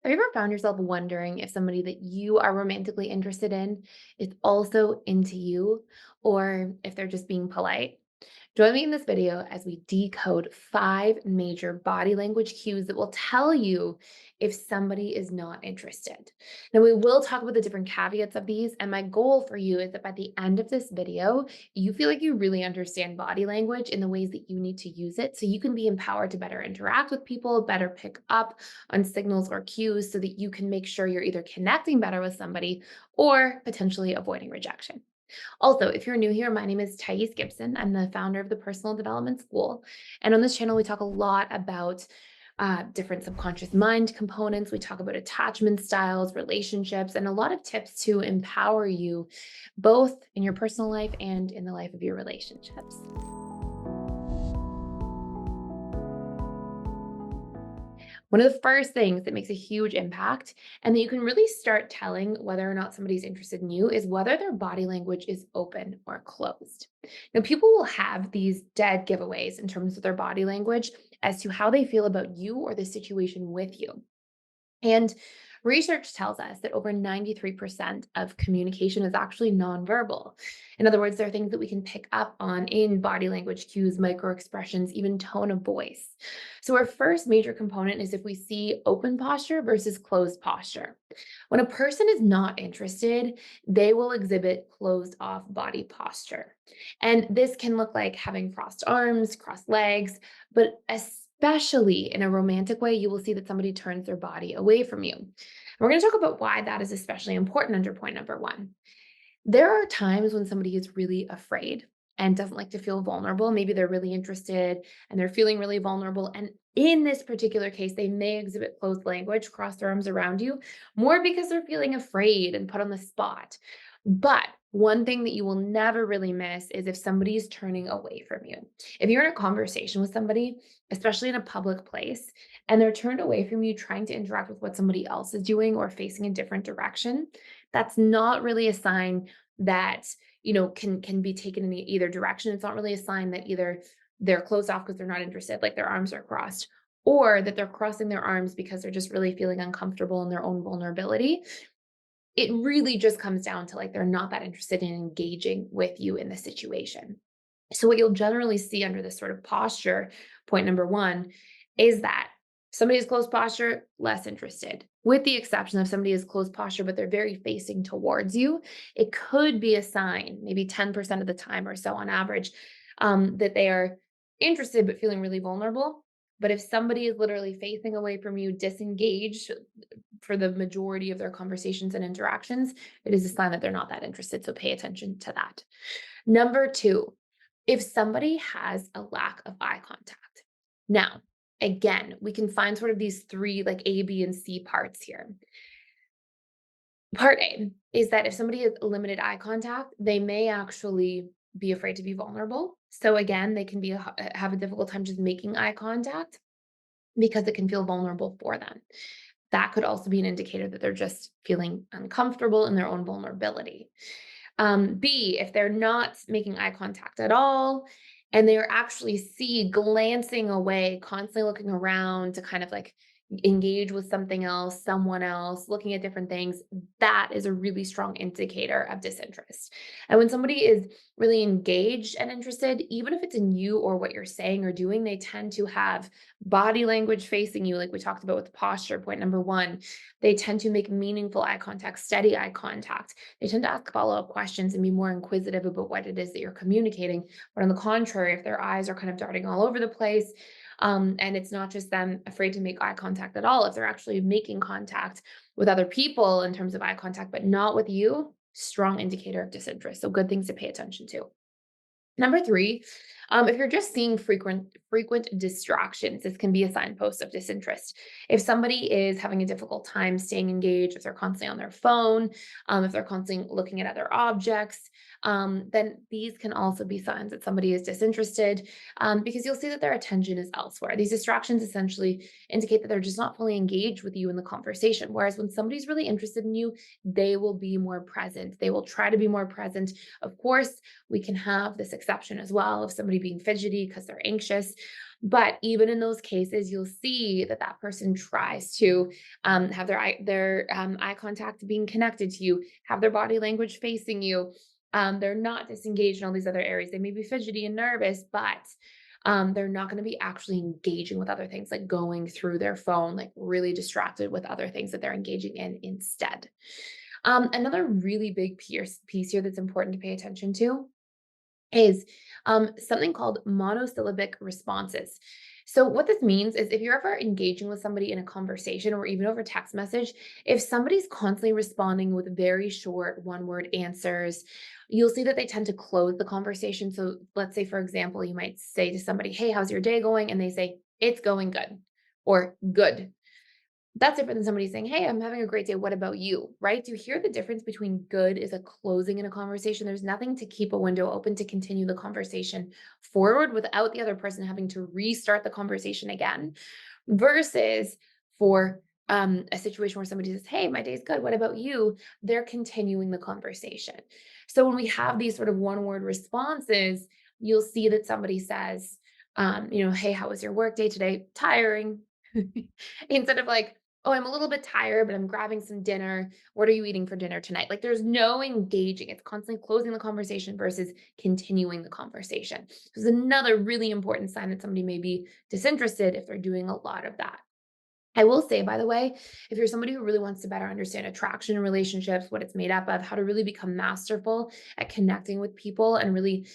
Have you ever found yourself wondering if somebody that you are romantically interested in is also into you, or if they're just being polite? Join me in this video as we decode 5 major body language cues that will tell you if somebody is not interested. Now, we will talk about the different caveats of these, and my goal for you is that by the end of this video, you feel like you really understand body language in the ways that you need to use it so you can be empowered to better interact with people, better pick up on signals or cues so that you can make sure you're either connecting better with somebody or potentially avoiding rejection. Also, if you're new here, my name is Thais Gibson. I'm the founder of the Personal Development School. And on this channel, we talk a lot about different subconscious mind components. We talk about attachment styles, relationships, and a lot of tips to empower you both in your personal life and in the life of your relationships. One of the first things that makes a huge impact and that you can really start telling whether or not somebody's interested in you is whether their body language is open or closed. Now, people will have these dead giveaways in terms of their body language as to how they feel about you or the situation with you. And research tells us that over 93% of communication is actually nonverbal. In other words, there are things that we can pick up on in body language cues, micro expressions, even tone of voice. So, our first major component is if we see open posture versus closed posture. When a person is not interested, they will exhibit closed off body posture. And this can look like having crossed arms, crossed legs, but especially in a romantic way, you will see that somebody turns their body away from you. We're going to talk about why that is especially important under point number one. There are times when somebody is really afraid and doesn't like to feel vulnerable. Maybe they're really interested and they're feeling really vulnerable. And in this particular case, they may exhibit closed language, cross their arms around you, more because they're feeling afraid and put on the spot. But one thing that you will never really miss is if somebody is turning away from you. If you're in a conversation with somebody, especially in a public place, and they're turned away from you trying to interact with what somebody else is doing or facing a different direction, that's not really a sign that can be taken in either direction. It's not really a sign that either they're closed off because they're not interested, like their arms are crossed, or that they're crossing their arms because they're just really feeling uncomfortable in their own vulnerability. It really just comes down to like they're not that interested in engaging with you in the situation. So what you'll generally see under this sort of posture, point number one, is that somebody is close posture, less interested. With the exception of somebody is close posture, but they're very facing towards you, it could be a sign, maybe 10% of the time or so on average, that they are interested but feeling really vulnerable. But if somebody is literally facing away from you, disengaged for the majority of their conversations and interactions, it is a sign that they're not that interested. So pay attention to that. Number two, if somebody has a lack of eye contact. Now, again, we can find sort of these three like A, B, and C parts here. Part A is that if somebody has limited eye contact, they may actually be afraid to be vulnerable. So again, they can have a difficult time just making eye contact because it can feel vulnerable for them. That could also be an indicator that they're just feeling uncomfortable in their own vulnerability. B, if they're not making eye contact at all, and they're actually glancing away, constantly looking around to kind of like engage with something else, someone else, looking at different things, that is a really strong indicator of disinterest. And when somebody is really engaged and interested, even if it's in you or what you're saying or doing, they tend to have body language facing you, like we talked about with posture, point number one. They tend to make meaningful eye contact, steady eye contact. They tend to ask follow-up questions and be more inquisitive about what it is that you're communicating. But on the contrary, if their eyes are kind of darting all over the place, and it's not just them afraid to make eye contact at all, if they're actually making contact with other people in terms of eye contact, but not with you, strong indicator of disinterest. So good things to pay attention to. Number three, if you're just seeing frequent distractions, this can be a signpost of disinterest. If somebody is having a difficult time staying engaged, if they're constantly on their phone, if they're constantly looking at other objects, then these can also be signs that somebody is disinterested, because you'll see that their attention is elsewhere. These distractions essentially indicate that they're just not fully engaged with you in the conversation. Whereas when somebody's really interested in you, they will be more present. They will try to be more present. Of course, we can have this exception as well of somebody being fidgety because they're anxious. But even in those cases, you'll see that that person tries to have their eye contact being connected to you, have their body language facing you. They're not disengaged in all these other areas. They may be fidgety and nervous, but they're not going to be actually engaging with other things, like going through their phone, like really distracted with other things that they're engaging in instead. Another really big piece here that's important to pay attention to is something called monosyllabic responses. So, what this means is if you're ever engaging with somebody in a conversation or even over text message, if somebody's constantly responding with very short one word answers, you'll see that they tend to close the conversation. So, let's say, for example, you might say to somebody, "Hey, how's your day going?" And they say, "It's going good," or "Good." That's different than somebody saying, "Hey, I'm having a great day. What about you?" Right? Do you hear the difference between good is a closing in a conversation? There's nothing to keep a window open to continue the conversation forward without the other person having to restart the conversation again, versus for a situation where somebody says, "Hey, my day's good. What about you?" They're continuing the conversation. So when we have these sort of one word responses, you'll see that somebody says, "Hey, how was your work day today? Tiring." Instead of like, "Oh, I'm a little bit tired, but I'm grabbing some dinner. What are you eating for dinner tonight?" Like there's no engaging. It's constantly closing the conversation versus continuing the conversation. This is another really important sign that somebody may be disinterested if they're doing a lot of that. I will say, by the way, if you're somebody who really wants to better understand attraction in relationships, what it's made up of, how to really become masterful at connecting with people and really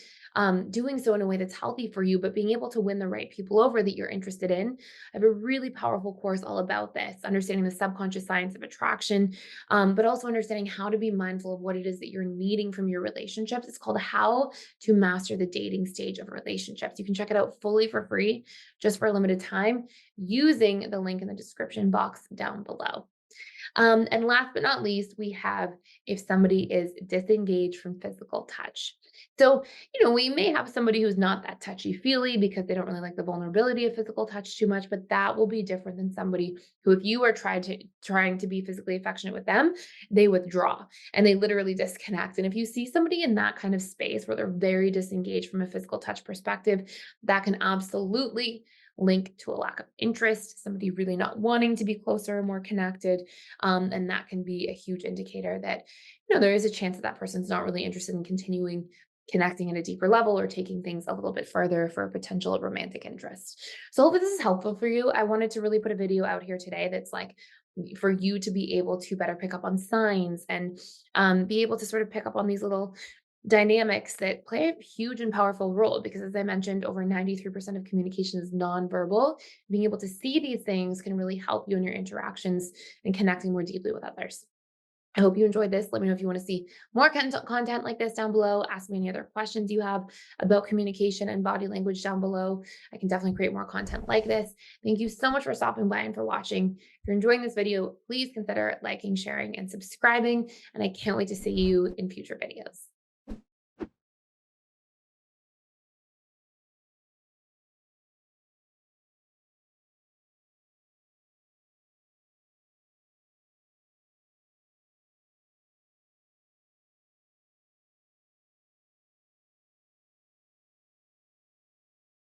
doing so in a way that's healthy for you, but being able to win the right people over that you're interested in, I have a really powerful course all about this, understanding the subconscious science of attraction, but also understanding how to be mindful of what it is that you're needing from your relationships. It's called How to Master the Dating Stage of Relationships. You can check it out fully for free, just for a limited time, using the link in the description box down below. And last but not least, we have if somebody is disengaged from physical touch. So, we may have somebody who's not that touchy feely because they don't really like the vulnerability of physical touch too much, but that will be different than somebody who, if you are trying to be physically affectionate with them, they withdraw and they literally disconnect. And if you see somebody in that kind of space where they're very disengaged from a physical touch perspective, that can absolutely link to a lack of interest, somebody really not wanting to be closer or more connected, and that can be a huge indicator that, there is a chance that that person's not really interested in continuing connecting at a deeper level or taking things a little bit further for a potential romantic interest. So hopefully this is helpful for you. I wanted to really put a video out here today that's like for you to be able to better pick up on signs and be able to sort of pick up on these little dynamics that play a huge and powerful role because, as I mentioned, over 93% of communication is nonverbal. Being able to see these things can really help you in your interactions and connecting more deeply with others. I hope you enjoyed this. Let me know if you want to see more content like this down below. Ask me any other questions you have about communication and body language down below. I can definitely create more content like this. Thank you so much for stopping by and for watching. If you're enjoying this video, please consider liking, sharing, and subscribing. And I can't wait to see you in future videos.